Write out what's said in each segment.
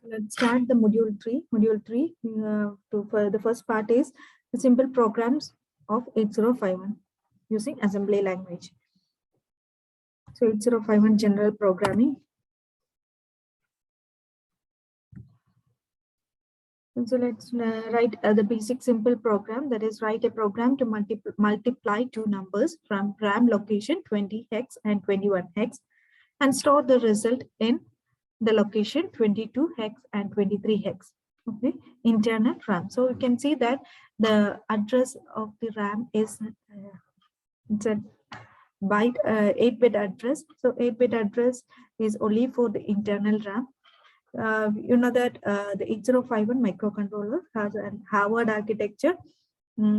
Let's start the module 3. Module 3, for the first part is the simple programs of 8051 using assembly language. So 8051 general programming. So let's write the basic simple program, that is write a program to multiply two numbers from RAM location 20 hex and 21 hex and store the result in the location 22 hex and 23 hex. Okay, internal RAM. So you can see that the address of the RAM is it's a byte 8-bit address. So 8-bit address is only for the internal RAM. You know that the 8051 microcontroller has an Harvard architecture.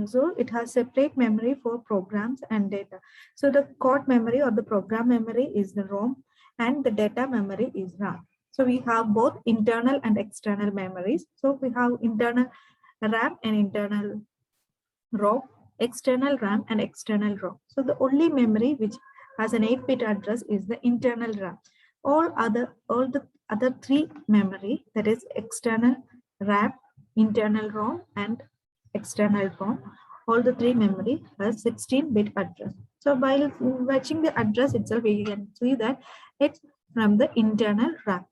So it has separate memory for programs and data. So the code memory or the program memory is the ROM and the data memory is RAM. So we have both internal and external memories. So we have internal RAM and internal ROM, external RAM and external ROM. So the only memory which has an 8-bit address is the internal RAM. All the other three memory, that is external RAM, internal ROM and external ROM, all the three memory has 16-bit address. So while watching the address itself, we can see that it's from the internal RAM.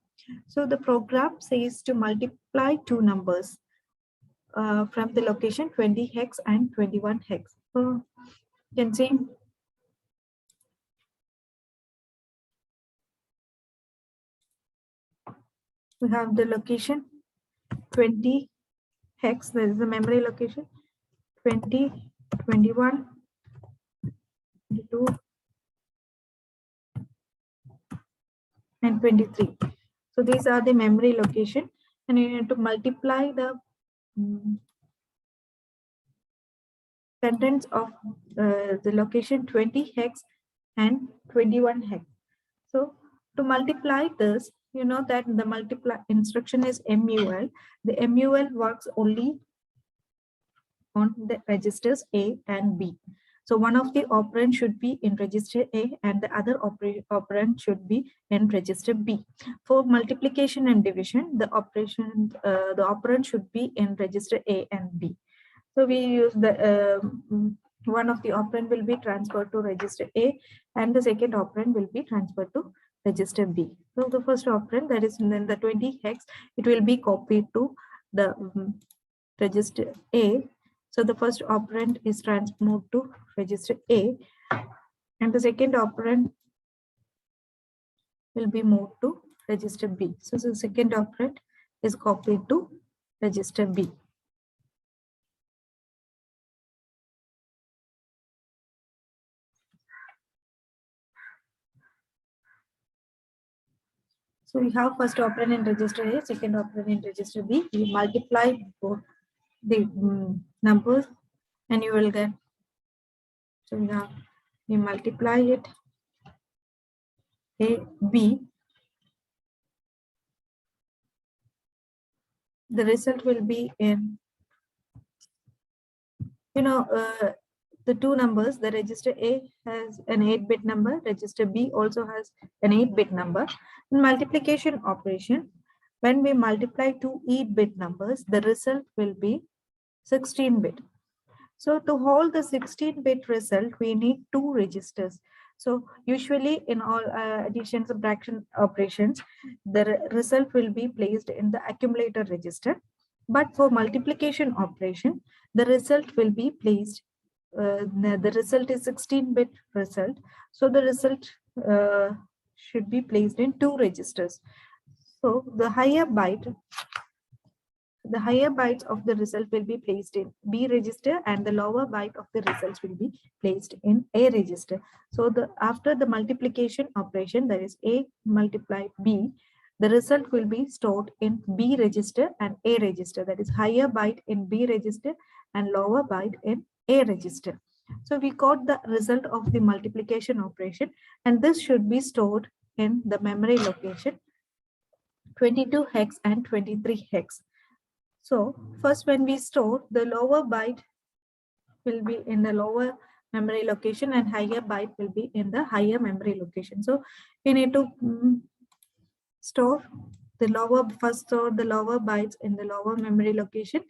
So the program says to multiply two numbers from the location 20 hex and 21 hex. So you can see we have the location 20 hex, that is the memory location 20, 21, 22 and 23. So these are the memory location, and you need to multiply the contents of the location 20 hex and 21 hex. So to multiply this, you know that the multiply instruction is MUL. The MUL works only on the registers A and B. So one of the operand should be in register A and the other operand should be in register B. For multiplication and division, the operand should be in register A and B. So we use the one of the operand will be transferred to register A and the second operand will be transferred to register B. So the first operand, that is in the 20 hex, it will be copied to the register A. So the first operand is transferred to register A and the second operand will be moved to register B. So the second operand is copied to register B. So we have first operand in register A, second operand in register B. We multiply both the numbers and you will get, so we multiply it A, B. The result will be in, the two numbers, the register A has an 8-bit number, register B also has an 8-bit number. In multiplication operation, when we multiply two 8-bit numbers, the result will be 16-bit. So to hold the 16-bit result, we need two registers. So usually in all addition subtraction operations, the result will be placed in the accumulator register. But for multiplication operation, the result will be placed, the result is 16-bit result. So the result should be placed in two registers. So the higher bytes of the result will be placed in B register and the lower byte of the results will be placed in A register. So after the multiplication operation, that is A multiplied B, the result will be stored in B register and A register, that is higher byte in B register and lower byte in A register. So we got the result of the multiplication operation, and this should be stored in the memory location 22 hex and 23 hex. So first, when we store, the lower byte will be in the lower memory location and higher byte will be in the higher memory location. So we need to store the lower, first store the lower bytes in the lower memory location,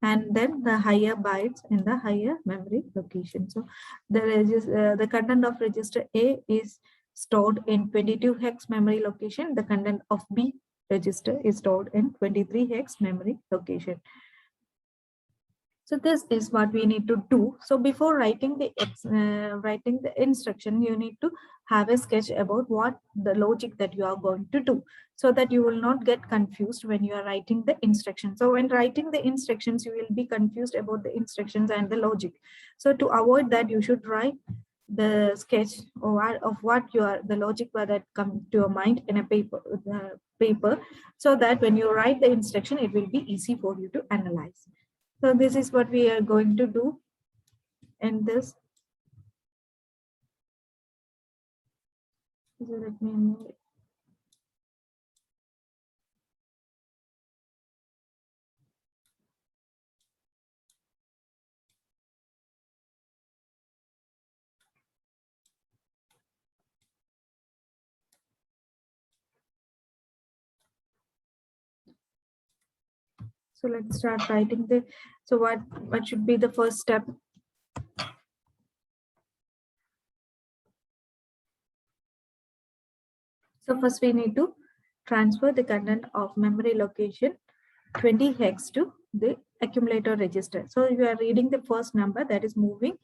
and then the higher bytes in the higher memory location. So the content of register A is stored in 22 hex memory location. The content of B register is stored in 23 hex memory location. So this is what we need to do. So before writing the instruction, you need to have a sketch about what the logic that you are going to do, so that you will not get confused when you are writing the instructions. So when writing the instructions, you will be confused about the instructions and the logic. So to avoid that, you should write the sketch of what the logic that come to your mind in a paper, so that when you write the instruction, it will be easy for you to analyze. So this is what we are going to do in this. So let me move it. So let's start writing the, so what should be the first step? So first we need to transfer the content of memory location 20 hex to the accumulator register. So you are reading the first number that is moving.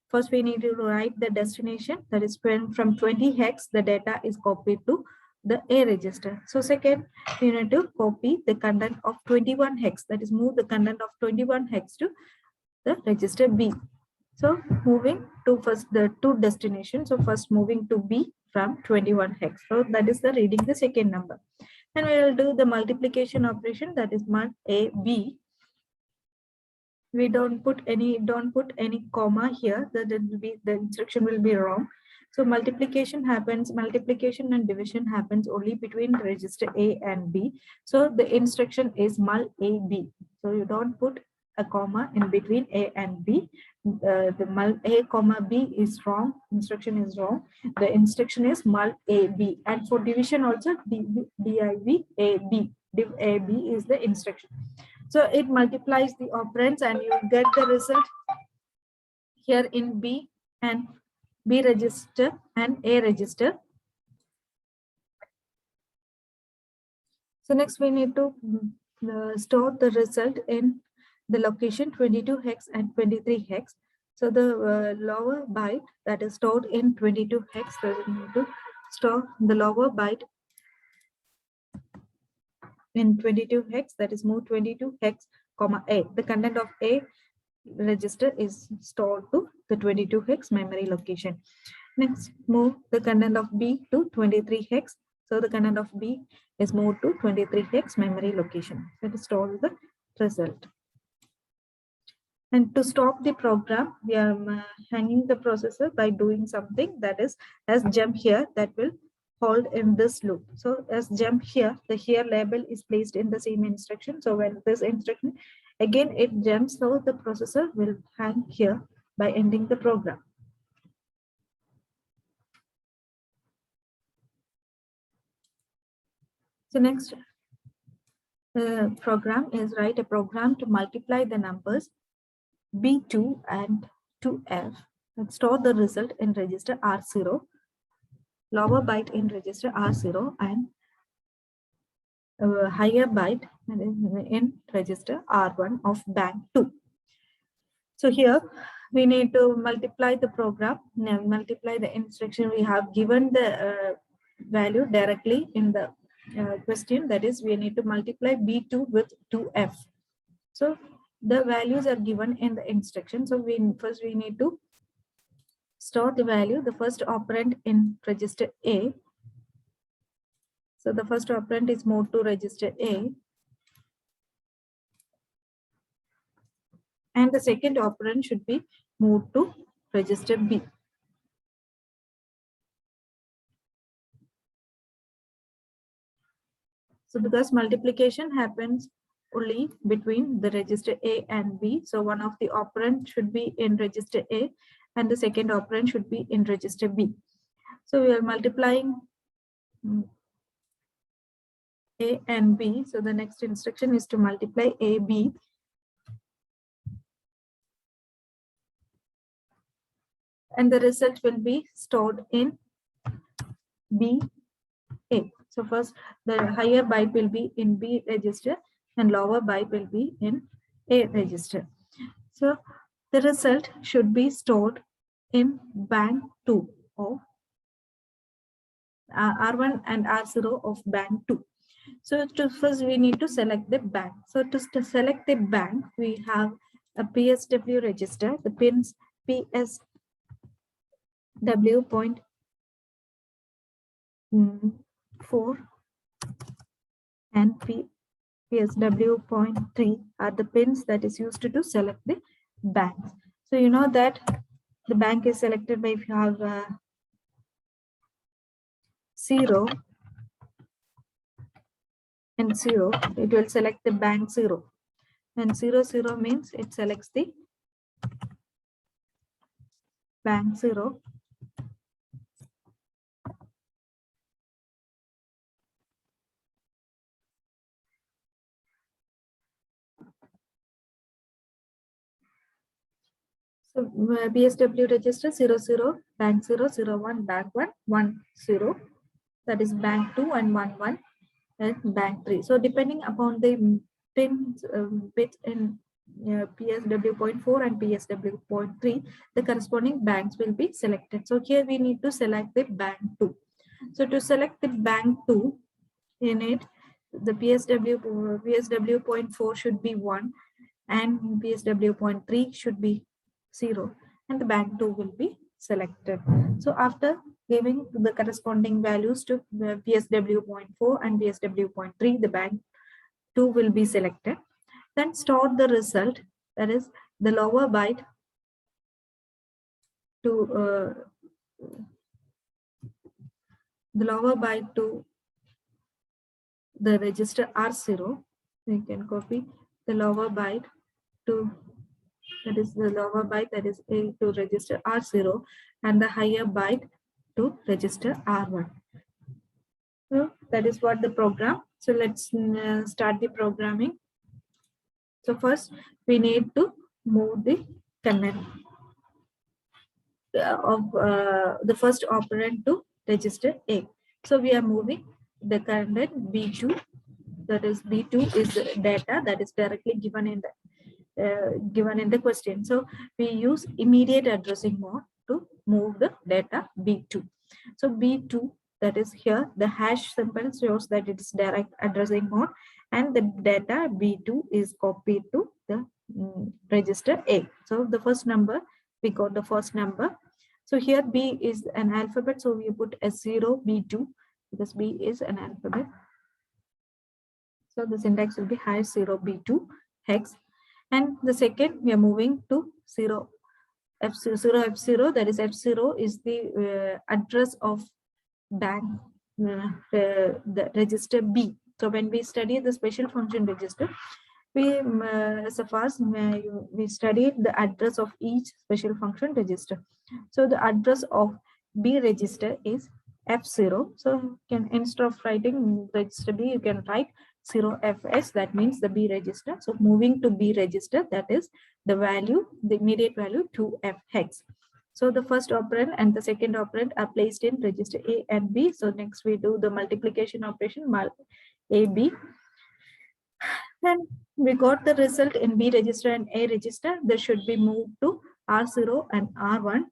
First we need to write the destination, that is when from 20 hex the data is copied to the A register. So second, we need to copy the content of 21 hex, that is move the content of 21 hex to the register B. So moving to first the two destinations. So first moving to B from 21 hex. So that is the reading the second number. And we will do the multiplication operation, that is mul A B. We don't put any comma here, that it will be, the instruction will be wrong. So multiplication and division happens only between register A and B. So the instruction is mul A B. So you don't put a comma in between A and B. The mul A comma B is wrong. Instruction is wrong. The instruction is mul A B. And for division also div A B. Div A B is the instruction. So it multiplies the operands and you get the result here in B and B register and A register. So next we need to store the result in the location 22 hex and 23 hex. So the lower byte that is stored in 22 hex, so we need to store the lower byte in 22 hex, that is move 22 hex comma A. The content of A register is stored to the 22 hex memory location. Next, move the content of B to 23 hex. So the content of B is moved to 23 hex memory location. That is stored the result. And to stop the program, we are hanging the processor by doing something, that is as jump here, that will hold in this loop. So as jump here, the here label is placed in the same instruction. So when this instruction again it jumps, so the processor will hang here by ending the program. So next program is write a program to multiply the numbers B2 and 2F and store the result in register R0, lower byte in register R0 and higher byte in register R1 of bank 2. So here we need to multiply the program, multiply the instruction. We have given the value directly in the question, that is we need to multiply B2 with 2F. So the values are given in the instruction. So first we need to store the value, the first operand in register A. So the first operand is moved to register A. And the second operand should be moved to register B. So because multiplication happens only between the register A and B, so one of the operand should be in register A and the second operand should be in register B. So we are multiplying A and B. So the next instruction is to multiply A, B. And the result will be stored in B, A. So first the higher byte will be in B register and lower byte will be in A register. So the result should be stored in bank 2 of R1 and R0 of bank 2. So first we need to select the bank. So to select the bank, we have a PSW register, the pins PSW.4 and PSW.3 are the pins that is used to select the banks. So you know that the bank is selected by if you have 0 and 0, it will select the bank 0. And 0, 0 means it selects the bank 0. So PSW register 00, bank 0, 01, bank 1, 1, 0. That is bank 2 and 1, 1 and bank 3. So depending upon the pins bit in PSW.4 and PSW.3, the corresponding banks will be selected. So here we need to select the bank 2. So to select the bank 2, in it, the PSW.4 should be 1 and PSW.3 should be 0 and the bank 2 will be selected. So after giving the corresponding values to the PSW.4 and PSW.3, the bank 2 will be selected. Then store the result, that is the lower byte to the register R0. You can copy the lower byte to, that is the lower byte, that is A, to register R0 and the higher byte to register R1. So that is what the program. So let's start the programming. So first we need to move the connect of the first operand to register A. So we are moving the current B2, that is B2 is data that is directly given in the question. So we use immediate addressing mode to move the data B2. So B2, that is here the hash symbol shows that it is direct addressing mode and the data B2 is copied to the register A. So the first number, we got the first number. So here B is an alphabet, so we put S0 B2 because B is an alphabet. So the syntax will be hash 0 B2 hex. And the second, we are moving to 0 F0, that is F0 is the address of bank, the register B. So when we study the special function register, we so far we studied the address of each special function register. So the address of B register is F0. So you can, instead of writing register B, you can write 0FS, that means the B register. So moving to B register, that is the value, the immediate value 2F hex. So the first operand and the second operand are placed in register A and B. So next we do the multiplication operation, AB. Then we got the result in B register and A register. They should be moved to R0 and R1.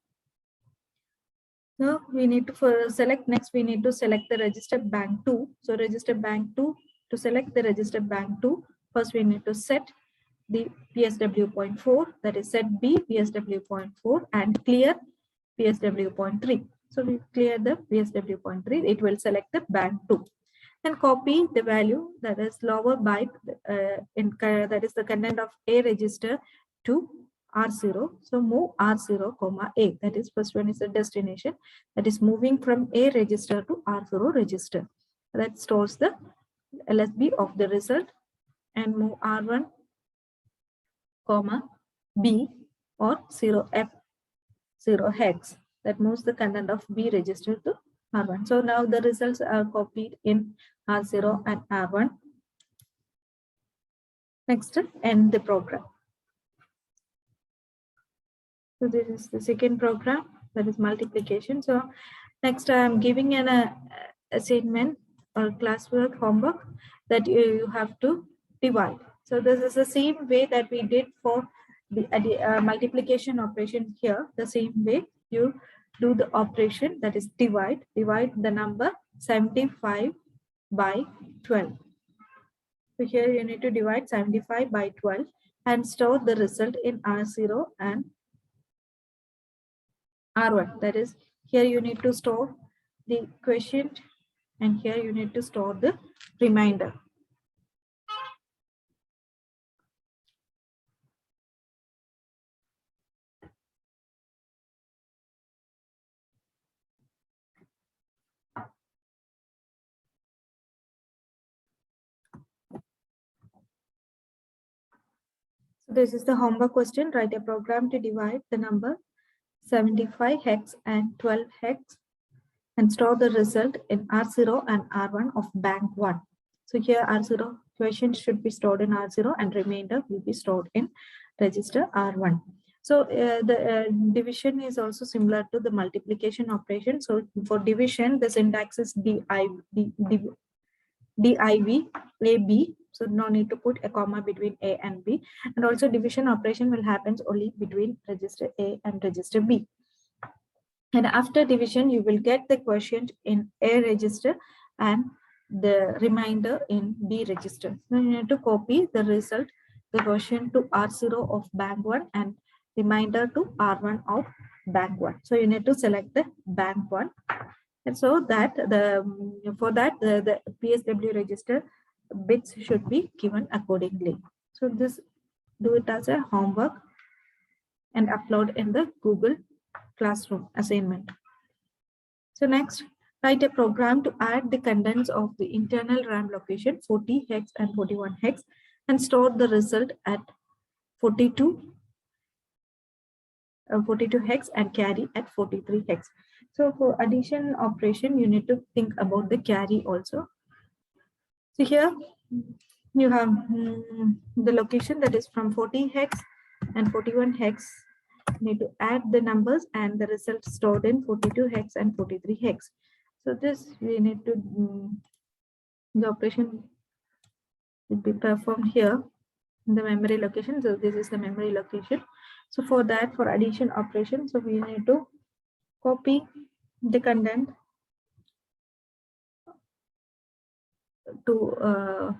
Now we need to select, next we need to select the register bank 2. So register bank 2, to select the register bank 2, first we need to set the PSW.4, that is set B PSW.4 and clear PSW.3. So we clear the PSW.3, it will select the bank 2. Then copy the value, that is lower byte, that is the content of A register to R0. So move R0, A, that is first one is the destination, that is moving from A register to R0 register. That stores the LSB of the result, and move R1, B or 0F0 hex, that moves the content of B register to R1. So now the results are copied in R0 and R1. Next, end the program. So this is the second program, that is multiplication. So next I am giving an assignment or classwork homework that you have to divide. So this is the same way that we did for the multiplication operation here. The same way you do the operation, that is divide the number 75 by 12. So here you need to divide 75 by 12 and store the result in R0 and R1. That is, here you need to store the quotient and here you need to store the remainder. So this is the homework question. Write a program to divide the number 75 hex and 12 hex and store the result in R0 and R1 of bank 1. So here R0 quotient should be stored in R0 and remainder will be stored in register R1. So the division is also similar to the multiplication operation. So for division, the syntax is div, AB. So no need to put a comma between A and B. And also division operation will happen only between register A and register B. And after division, you will get the quotient in A register and the remainder in B register. So you need to copy the result, the quotient to R0 of bank 1 and remainder to R1 of bank 1. So you need to select the bank 1. And so that the PSW register bits should be given accordingly. So this, do it as a homework and upload in the Google Classroom assignment. So next, write a program to add the contents of the internal RAM location 40 hex and 41 hex and store the result at 42 hex and carry at 43 hex. So for addition operation, you need to think about the carry also. So here you have the location that is from 40 hex and 41 hex. You need to add the numbers and the result stored in 42 hex and 43 hex. So this we need to the operation will be performed here in the memory location. So this is the memory location. So for that, for addition operation, so we need to copy the content to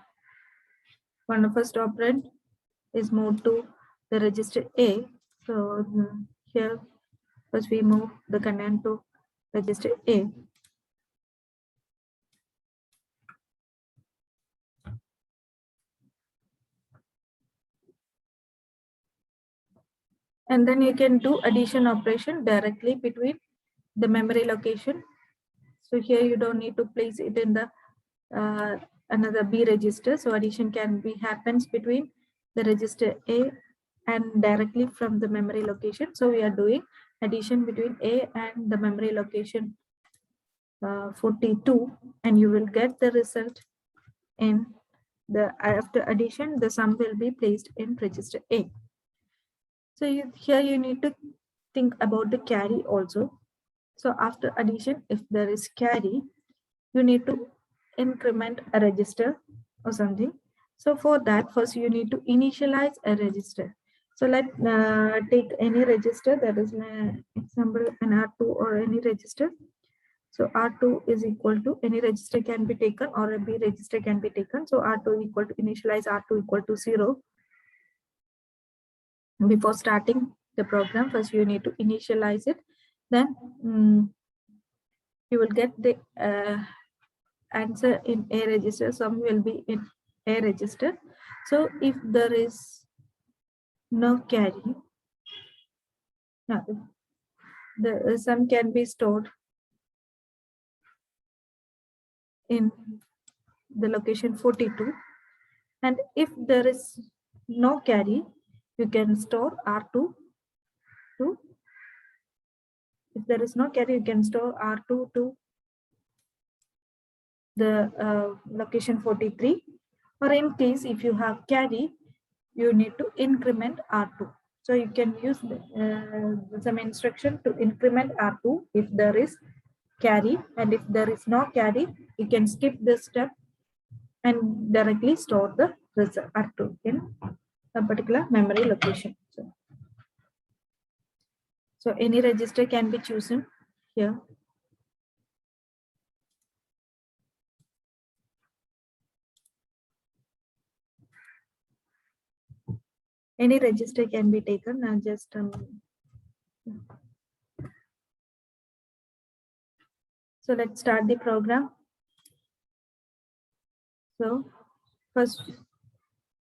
one of first operand is moved to the register A. So here first we move the content to register A. And then you can do addition operation directly between the memory location. So here you don't need to place it in the another B register. So addition can be happens between the register A and directly from the memory location. So we are doing addition between A and the memory location 42, and you will get the result in the after addition, the sum will be placed in register A. So here you need to think about the carry also. So after addition, if there is carry, you need to increment a register or something. So for that, first you need to initialize a register. So let's take any register, that is an example an R2 or any register. So R2 is equal to any register can be taken or a B register can be taken. So R2 equal to initialize R2 equal to 0. Before starting the program, first you need to initialize it. Then you will get the answer in A register. Sum will be in A register. So if there is no carry, now the sum can be stored in the location 42. And if there is no carry, you can store R2 to, if there is no carry, you can store R2 to the location 43, or in case if you have carry, you need to increment R2. So you can use some instruction to increment R2 if there is carry, and if there is no carry, you can skip this step and directly store the result R2 in a particular memory location. So any register can be chosen here. Any register can be taken and just so let's start the program. So first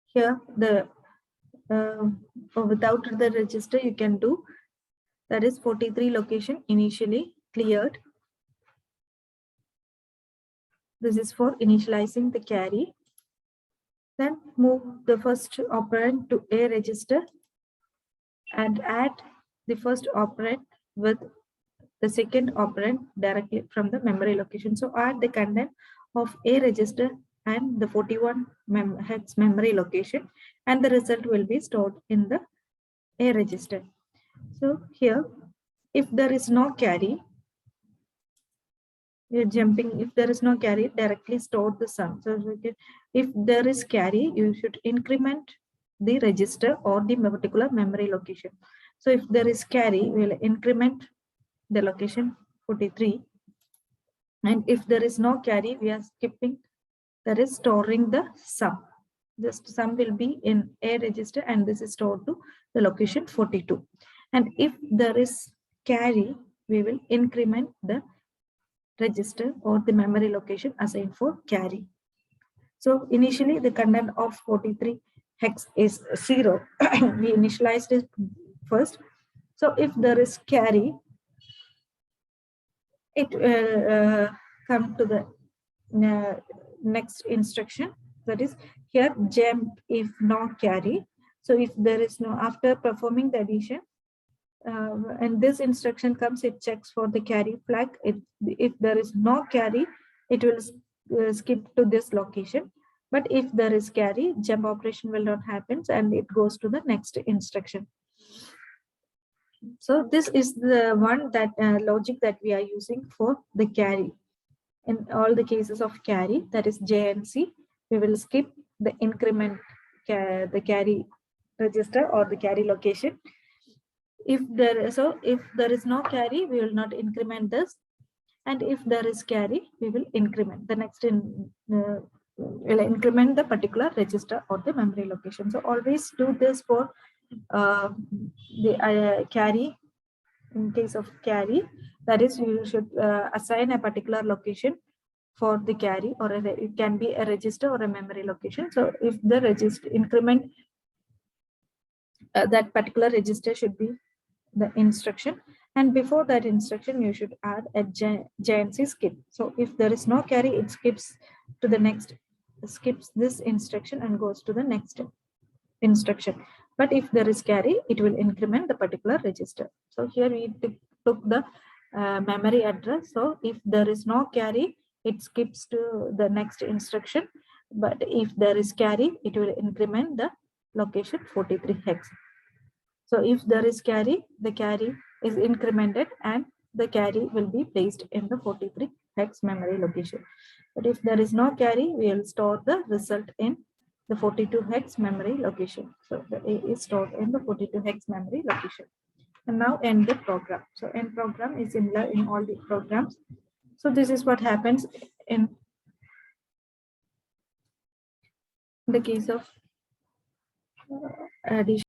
here the without the register you can do, that is 43 location initially cleared. This is for initializing the carry. Then move the first operand to A register and add the first operand with the second operand directly from the memory location. So add the content of A register and the 41 hex memory location, and the result will be stored in the A register. So here, if there is no carry, you're jumping, if there is no carry, directly store the sum. So if there is carry, you should increment the register or the particular memory location. So if there is carry, we'll increment the location 43. And if there is no carry, we are skipping, that is storing the sum. This sum will be in A register and this is stored to the location 42. And if there is carry, we will increment the register or the memory location assigned for carry. So initially the content of 43 hex is 0. We initialized it first. So if there is carry, it will come to the next instruction, that is here jump if no carry. So if there is no, after performing the addition, and this instruction comes, it checks for the carry flag. If there is no carry, it will skip to this location. But if there is carry, jump operation will not happen and it goes to the next instruction. So this is the one that logic that we are using for the carry. In all the cases of carry, that is JNC, we will skip the increment the carry register or the carry location. If there is no carry, we will not increment this, and if there is carry, we will increment the next will increment the particular register or the memory location. So always do this for the carry. In case of carry, that is, you should assign a particular location for the carry, or it can be a register or a memory location. So if the register increment, that particular register should be the instruction, and before that instruction you should add a JNC skip. So if there is no carry, it skips to the next, skips this instruction and goes to the next instruction. But if there is carry, it will increment the particular register. So here we took the memory address. So if there is no carry, it skips to the next instruction. But if there is carry, it will increment the location 43 hex. So if there is carry, the carry is incremented and the carry will be placed in the 43 hex memory location. But if there is no carry, we will store the result in the 42 hex memory location. So the A is stored in the 42 hex memory location. And now end the program. So end program is similar in all the programs. So this is what happens in the case of addition.